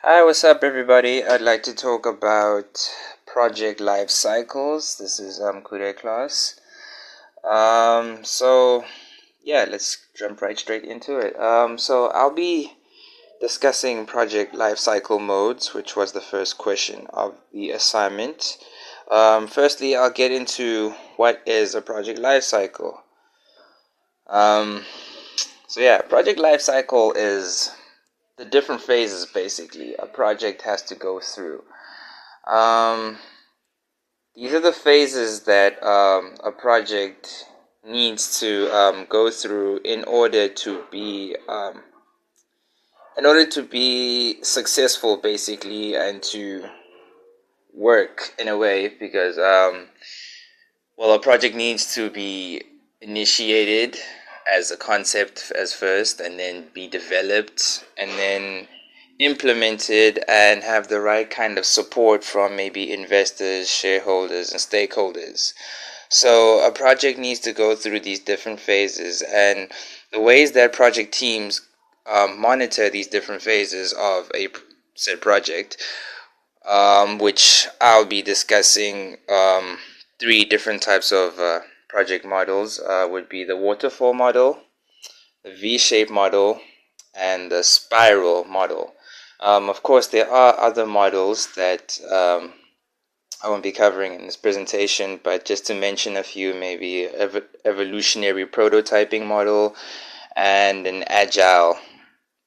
Hi, what's up, everybody? I'd like to talk about project life cycles. This is Kude class. Yeah, let's jump right straight into it. So I'll be discussing project life cycle modes, which was the first question of the assignment. Firstly, I'll get into what is a project life cycle. Um, project life cycle is the different phases basically a project has to go through. Um, these are the phases that a project needs to go through in order to be successful, basically, and to work in a way because a project needs to be initiated as a concept as first, and then be developed, and then implemented, and have the right kind of support from maybe investors, shareholders, and stakeholders. So a project needs to go through these different phases, and the ways that project teams monitor these different phases of a said project, which I'll be discussing. Three different types of project models would be the waterfall model, the V-shaped model, and the spiral model. Of course, there are other models that I won't be covering in this presentation, but just to mention a few, maybe evolutionary prototyping model and an agile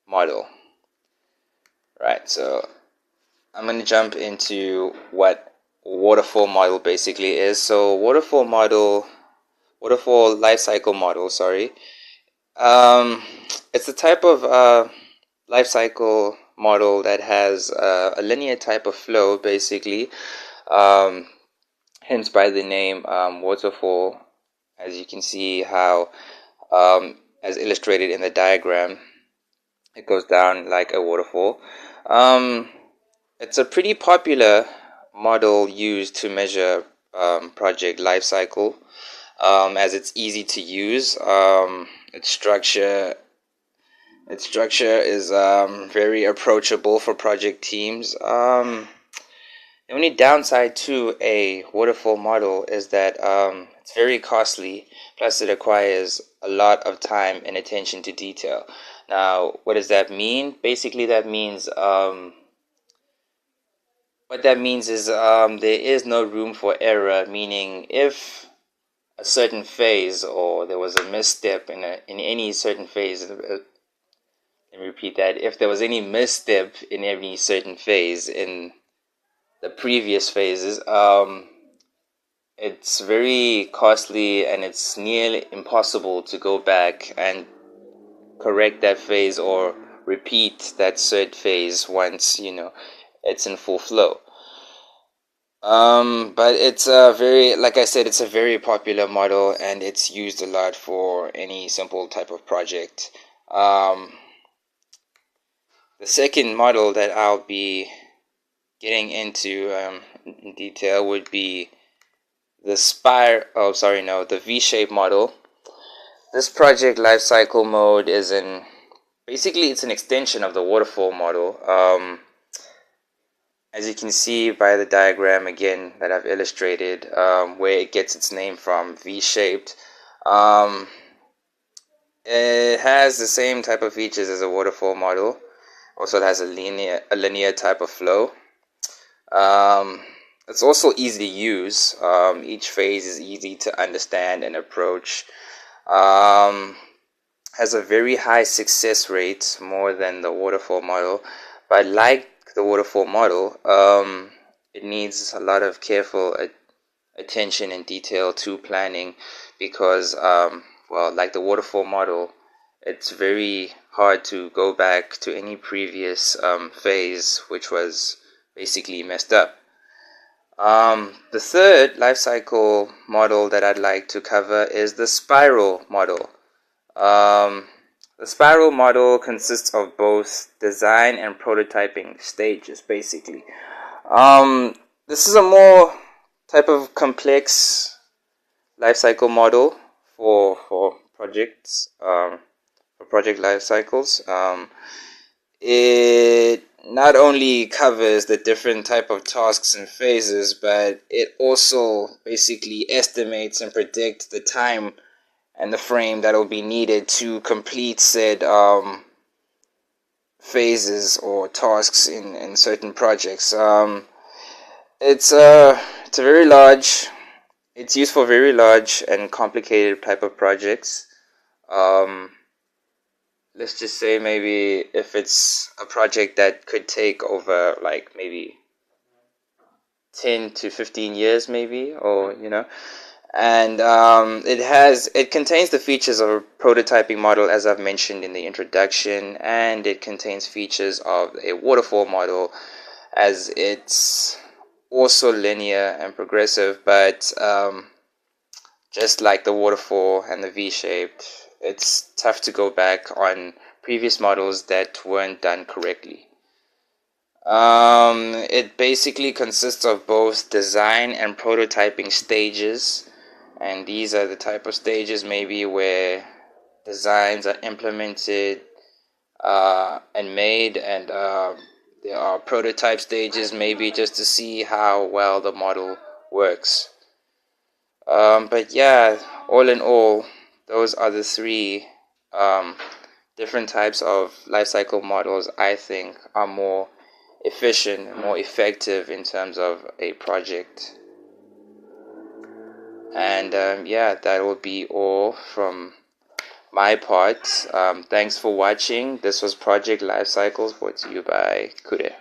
model. Right, so I'm going to jump into what waterfall model basically is. So waterfall life cycle model, sorry. It's a type of life cycle model that has a linear type of flow, basically. Um, Hence by the name waterfall, as you can see how, as illustrated in the diagram, it goes down like a waterfall. Um, it's a pretty popular model used to measure project life cycle, as it's easy to use. Its structure is very approachable for project teams. The only downside to a waterfall model is that it's very costly, plus it requires a lot of time and attention to detail. Now, what does that mean? Basically, what that means is there is no room for error, meaning if a certain phase or there was a misstep in any certain phase, let me repeat that. If there was any misstep in any certain phase in the previous phases, it's very costly and it's nearly impossible to go back and correct that phase or repeat that third phase once it's in full flow. But it's a very, like I said, it's a very popular model and it's used a lot for any simple type of project. The second model that I'll be getting into in detail would be the V-shaped model. This project lifecycle mode basically it's an extension of the waterfall model. As you can see by the diagram again that I've illustrated, where it gets its name from, V-shaped. It has the same type of features as a waterfall model. Also, it has a linear type of flow. It's also easy to use. Each phase is easy to understand and approach. Has a very high success rate, more than the waterfall model. But like the waterfall model, it needs a lot of careful attention and detail to planning because, like the waterfall model, it's very hard to go back to any previous phase which was basically messed up. The third life cycle model that I'd like to cover is the spiral model. The spiral model consists of both design and prototyping stages, basically. This is a more type of complex life cycle model for projects, for project life cycles. It not only covers the different type of tasks and phases, but it also basically estimates and predicts the time and the frame that will be needed to complete said phases or tasks in certain projects. It's a very large. It's used for very large and complicated type of projects. Um, let's just say maybe if it's a project that could take over like maybe 10 to 15 years maybe, or and it contains the features of a prototyping model, as I've mentioned in the introduction, and it contains features of a waterfall model, as it's also linear and progressive, but just like the waterfall and the V-shaped, it's tough to go back on previous models that weren't done correctly. It basically consists of both design and prototyping stages, and these are the type of stages maybe where designs are implemented and made, and there are prototype stages maybe just to see how well the model works. But yeah, all in all, those are the three um, different types of life cycle models I think are more efficient and more effective in terms of a project. And yeah, that will be all from my part. Thanks for watching. This was Project Life Cycles brought to you by Kude.